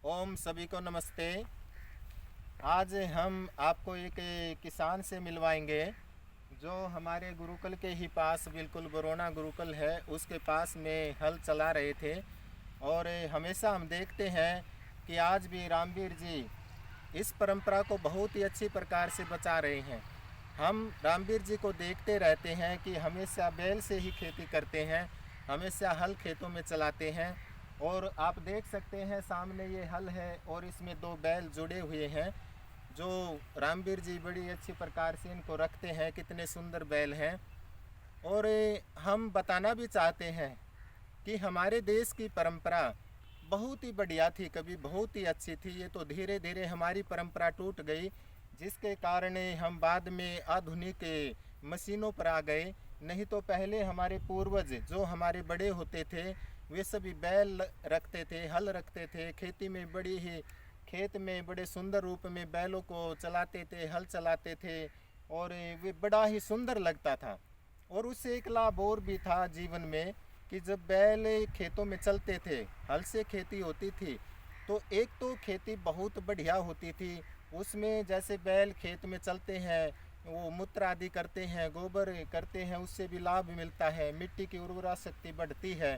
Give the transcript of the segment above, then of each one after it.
ओम सभी को नमस्ते। आज हम आपको एक किसान से मिलवाएंगे जो हमारे गुरुकुल के ही पास, बिल्कुल बरोना गुरुकुल है, उसके पास में हल चला रहे थे। और हमेशा हम देखते हैं कि आज भी रामवीर जी इस परंपरा को बहुत ही अच्छी प्रकार से बचा रहे हैं। हम रामवीर जी को देखते रहते हैं कि हमेशा बैल से ही खेती करते हैं, हमेशा हल खेतों में चलाते हैं। और आप देख सकते हैं सामने ये हल है और इसमें दो बैल जुड़े हुए हैं जो रामवीर जी बड़ी अच्छी प्रकार से इनको रखते हैं। कितने सुंदर बैल हैं। और हम बताना भी चाहते हैं कि हमारे देश की परंपरा बहुत ही बढ़िया थी, कभी बहुत ही अच्छी थी। ये तो धीरे धीरे हमारी परंपरा टूट गई, जिसके कारण हम बाद में आधुनिक मशीनों पर आ गए। नहीं तो पहले हमारे पूर्वज जो हमारे बड़े होते थे वे सभी बैल रखते थे, हल रखते थे, खेती में बड़ी ही खेत में बड़े सुंदर रूप में बैलों को चलाते थे, हल चलाते थे। और वे बड़ा ही सुंदर लगता था। और उससे एक लाभ और भी था जीवन में कि जब बैल खेतों में चलते थे, हल से खेती होती थी, तो एक तो खेती बहुत बढ़िया होती थी। उसमें जैसे बैल खेत में चलते हैं, वो मूत्र आदि करते हैं, गोबर करते हैं, उससे भी लाभ मिलता है, मिट्टी की उर्वरा शक्ति बढ़ती है।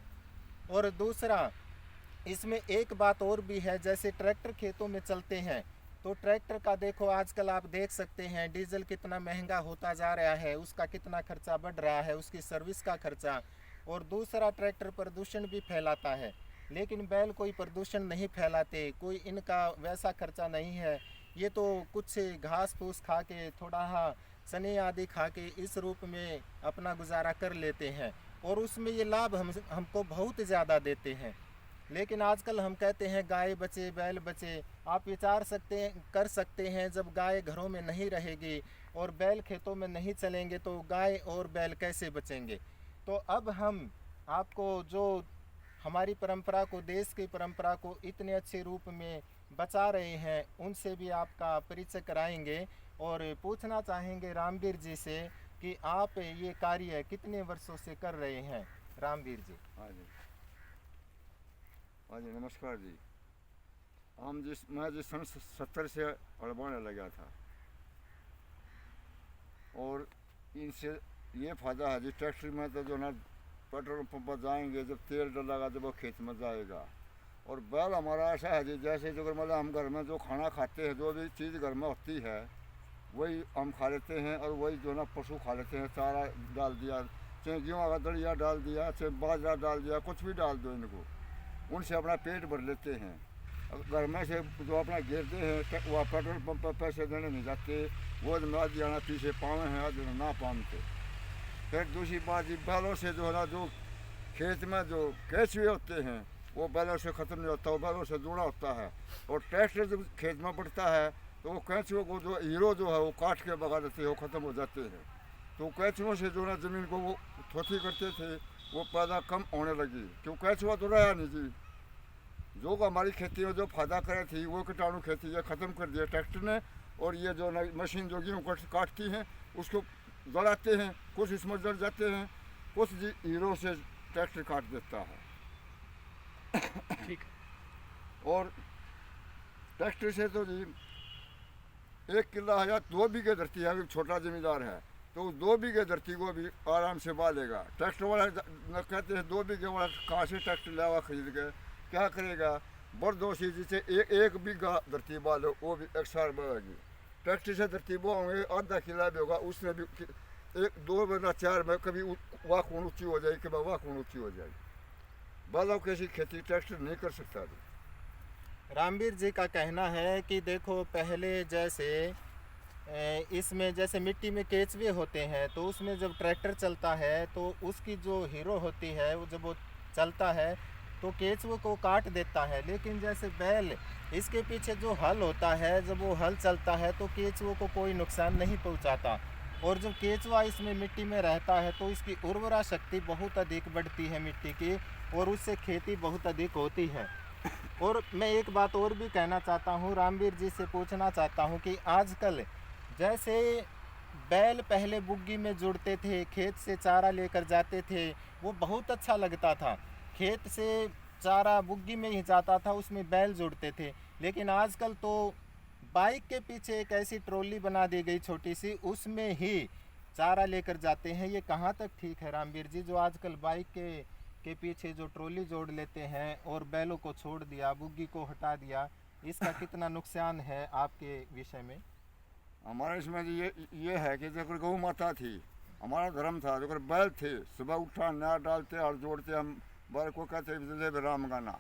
और दूसरा, इसमें एक बात और भी है, जैसे ट्रैक्टर खेतों में चलते हैं तो ट्रैक्टर का देखो, आजकल आप देख सकते हैं डीजल कितना महंगा होता जा रहा है, उसका कितना खर्चा बढ़ रहा है, उसकी सर्विस का खर्चा। और दूसरा, ट्रैक्टर प्रदूषण भी फैलाता है, लेकिन बैल कोई प्रदूषण नहीं फैलाते, कोई इनका वैसा खर्चा नहीं है। ये तो कुछ घास फूस खा के, थोड़ा चने आदि खा के इस रूप में अपना गुजारा कर लेते हैं। और उसमें ये लाभ हमको बहुत ज़्यादा देते हैं। लेकिन आजकल हम कहते हैं गाय बचे बैल बचे। आप विचार कर सकते हैं, जब गाय घरों में नहीं रहेगी और बैल खेतों में नहीं चलेंगे तो गाय और बैल कैसे बचेंगे। तो अब हम आपको जो हमारी परंपरा को, देश की परंपरा को इतने अच्छे रूप में बचा रहे हैं, उनसे भी आपका परिचय कराएंगे। और पूछना चाहेंगे रामवीर जी से कि आप ये कार्य कितने वर्षों से कर रहे हैं। रामवीर जी। हाँ जी। हाँ जी, नमस्कार जी। मैं जिस सन 70 से अड़बाने लगा था, और इनसे ये फ़ायदा है जी, ट्रैक्टर में तो जो ना पेट्रोल पंप पर जाएंगे, जब तेल डलेगा जब वो खेत में जाएगा। और बैल हमारा ऐसा है जी, जैसे जो मतलब हम घर में जो खाना खाते हैं, जो भी चीज़ घर में होती है वही हम खा लेते हैं, और वही जो ना पशु खा लेते हैं। चारा डाल दिया, चाहे गेहूँ का दलिया डाल दिया, चाहे बाजरा डाल दिया, कुछ भी डाल दो इनको, उनसे अपना पेट भर लेते हैं। घर में से जो अपना गिरते हैं वह पेट्रोल पंप पर पैसे देने नहीं जाते, वो आज जाना पीछे पावे हैं, आज ना पामते। फिर दूसरी बात, जी बैलों से जो है ना, जो खेत में जो केचुए होते हैं वो बैलों से ख़त्म नहीं होता, वो बैलों से जुड़ा होता है। और ट्रैक्टर जब खेत में बढ़ता है तो वो कैचुओं को, जो हीरो जो है वो काट के भगा देते हैं, वो ख़त्म हो जाते हैं। तो कैचुओं से जो ना ज़मीन को वो थोथी करते थे, वो पैदा कम होने लगी, क्यों कैचुआ तो रहा नहीं जी। जो हमारी खेती में जो फायदा करे थी, वो कीटाणु खेती ये ख़त्म कर दिया ट्रैक्टर ने। और ये जो नई मशीन जो गेहूँ काटती हैं उसको जलाते हैं, कुछ इसमें जल जाते हैं, कुछ जी हीरो से ट्रैक्टर काट देता है। ठीक। और ट्रैक्टर से तो जी 1 किला है या 2 बीघे धरती है, अभी छोटा ज़मींदार है तो उस 2 बीघे धरती को भी आराम से बा लेगा। ट्रैक्टर वाला कहते हैं 2 बीघे वाला कहाँ से ट्रैक्टर लावा खरीद के क्या करेगा। बरदोशी जिसे एक बीघा धरती बा लो, वो भी एक साल बढ़ेगी। ट्रैक्टर से धरती बोएंगे, आधा किला भी होगा, उसमें भी 1 2 4 में कभी वाह खून ऊँची हो जाएगी, कभी वाह खून ऊँची हो जाएगी। बालों कैसी खेती ट्रैक्टर नहीं कर सकता जी। रामवीर जी का कहना है कि देखो, पहले जैसे इसमें जैसे मिट्टी में केचवे होते हैं, तो उसमें जब ट्रैक्टर चलता है तो उसकी जो हीरो होती है, वो जब वो चलता है तो केचुए को काट देता है। लेकिन जैसे बैल, इसके पीछे जो हल होता है, जब वो हल चलता है तो केचुओं को कोई नुकसान नहीं पहुंचाता। और जब केचुआ इसमें मिट्टी में रहता है तो इसकी उर्वरा शक्ति बहुत अधिक बढ़ती है मिट्टी की, और उससे खेती बहुत अधिक होती है। और मैं एक बात और भी कहना चाहता हूँ, रामवीर जी से पूछना चाहता हूँ कि आजकल जैसे बैल पहले बुग्गी में जुड़ते थे, खेत से चारा लेकर जाते थे, वो बहुत अच्छा लगता था। खेत से चारा बुग्गी में ही जाता था, उसमें बैल जुड़ते थे। लेकिन आजकल तो बाइक के पीछे एक ऐसी ट्रॉली बना दी गई छोटी सी, उसमें ही चारा लेकर जाते हैं। ये कहाँ तक ठीक है रामवीर जी, जो आजकल बाइक के पीछे जो ट्रॉली जोड़ लेते हैं और बैलों को छोड़ दिया, बुग्गी को हटा दिया, इसका कितना नुकसान है आपके विषय में? हमारे इसमें ये है कि जो गौ माता थी, हमारा धर्म था, जो बैल थे, सुबह उठा नया डालते हल जोड़ते, हम बैल को कहते जय राम गाना।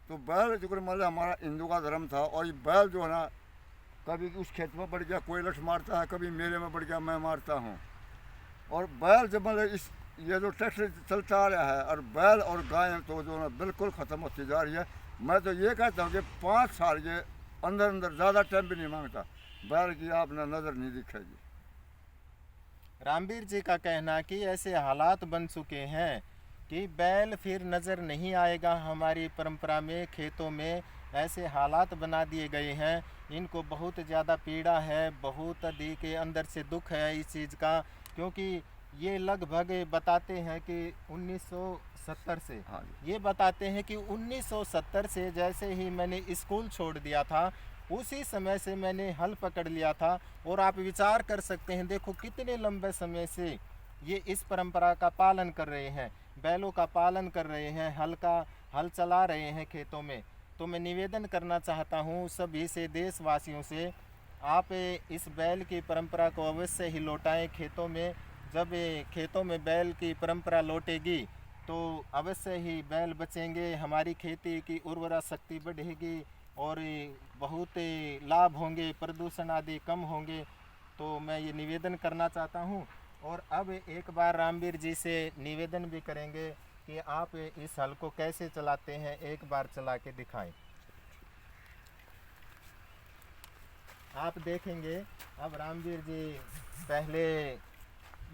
तो बैल जो मतलब हमारा हिंदू का धर्म था। और ये बैल जो है ना, कभी उस खेत में बढ़ गया कोई लठ मारता है, कभी मेरे में बढ़ गया मैं मारता हूँ। और बैल जब मतलब इस ये जो ट्रैक्टर चलता आ रहा है, और बैल और गाय तो जो है बिल्कुल ख़त्म होती जा रही है। मैं तो ये कहता हूँ कि 5 साल के अंदर अंदर, ज़्यादा टाइम भी नहीं मांगता, बैल की आपने नज़र नहीं दिखेगी। रामवीर जी का कहना कि ऐसे हालात बन चुके हैं कि बैल फिर नज़र नहीं आएगा हमारी परंपरा में। खेतों में ऐसे हालात बना दिए गए हैं, इनको बहुत ज़्यादा पीड़ा है, बहुत अधिक अंदर से दुख है इस चीज़ का। क्योंकि ये लगभग बताते हैं कि 1970 से, हाँ ये बताते हैं कि 1970 से जैसे ही मैंने स्कूल छोड़ दिया था, उसी समय से मैंने हल पकड़ लिया था। और आप विचार कर सकते हैं, देखो कितने लंबे समय से ये इस परंपरा का पालन कर रहे हैं, बैलों का पालन कर रहे हैं, हल चला रहे हैं खेतों में। तो मैं निवेदन करना चाहता हूँ सभी से, देशवासियों से, आप इस बैल की परंपरा को अवश्य ही लौटाएं खेतों में। जब खेतों में बैल की परंपरा लौटेगी तो अवश्य ही बैल बचेंगे, हमारी खेती की उर्वरा शक्ति बढ़ेगी और बहुत लाभ होंगे, प्रदूषण आदि कम होंगे। तो मैं ये निवेदन करना चाहता हूँ। और अब एक बार रामवीर जी से निवेदन भी करेंगे कि आप इस हल को कैसे चलाते हैं, एक बार चला के दिखाएं। आप देखेंगे अब रामवीर जी पहले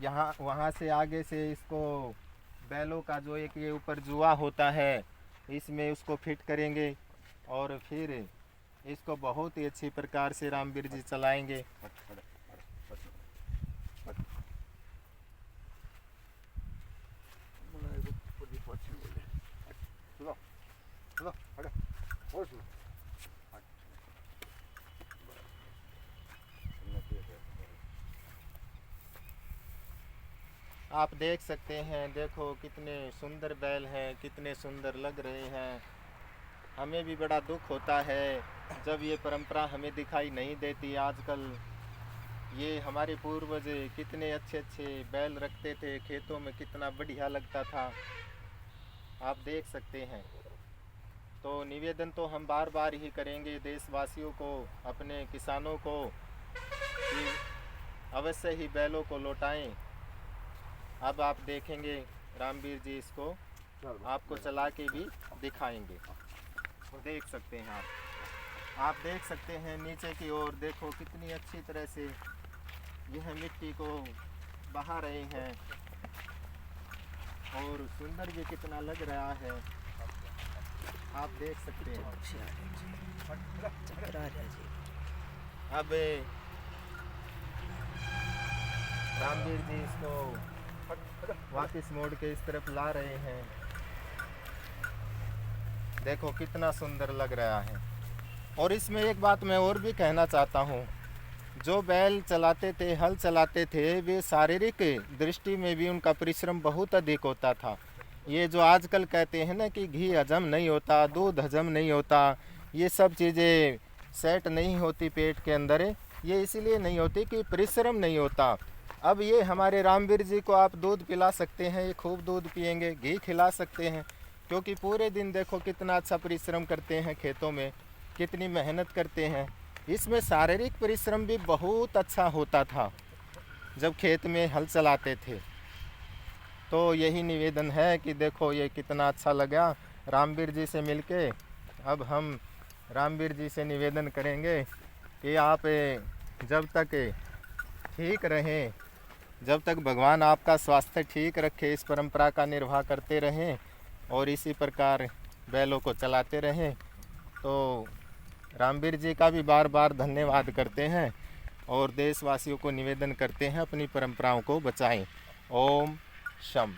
यहाँ वहाँ से आगे से इसको बैलों का जो एक ये ऊपर जुआ होता है, इसमें उसको फिट करेंगे और फिर इसको बहुत ही अच्छी प्रकार से रामवीर जी चलाएंगे। आप देख सकते हैं, देखो कितने सुंदर बैल हैं, कितने सुंदर लग रहे हैं। हमें भी बड़ा दुख होता है जब ये परंपरा हमें दिखाई नहीं देती। आजकल ये हमारे पूर्वज कितने अच्छे अच्छे बैल रखते थे, खेतों में कितना बढ़िया लगता था, आप देख सकते हैं। तो निवेदन तो हम बार बार ही करेंगे देशवासियों को, अपने किसानों को, कि अवश्य ही बैलों को लौटाएं। अब आप देखेंगे रामवीर जी इसको आपको चला के भी दिखाएंगे। देख सकते हैं आप देख सकते हैं नीचे की ओर, देखो कितनी अच्छी तरह से यह मिट्टी को बहा रहे हैं और सुंदर भी कितना लग रहा है, आप देख सकते हैं। अब रामवीर जी इसको वापस मोड़ के इस तरफ ला रहे हैं। देखो कितना सुंदर लग रहा है। और इसमें एक बात मैं और भी कहना चाहता हूँ, जो बैल चलाते थे, हल चलाते थे, वे शारीरिक दृष्टि में भी उनका परिश्रम बहुत अधिक होता था। ये जो आजकल कहते हैं ना कि घी हजम नहीं होता, दूध हजम नहीं होता, ये सब चीज़ें सेट नहीं होती पेट के अंदर, ये इसीलिए नहीं होती कि परिश्रम नहीं होता। अब ये हमारे रामवीर जी को आप दूध पिला सकते हैं, ये खूब दूध पिएंगे, घी खिला सकते हैं, क्योंकि पूरे दिन देखो कितना अच्छा परिश्रम करते हैं, खेतों में कितनी मेहनत करते हैं। इसमें शारीरिक परिश्रम भी बहुत अच्छा होता था जब खेत में हल चलाते थे। तो यही निवेदन है कि देखो ये कितना अच्छा लगा रामवीर जी से मिलके। अब हम रामवीर जी से निवेदन करेंगे कि आप जब तक ठीक रहें, जब तक भगवान आपका स्वास्थ्य ठीक रखे, इस परंपरा का निर्वाह करते रहें और इसी प्रकार बैलों को चलाते रहें। तो रामवीर जी का भी बार बार धन्यवाद करते हैं और देशवासियों को निवेदन करते हैं अपनी परंपराओं को बचाएं। ओम शम।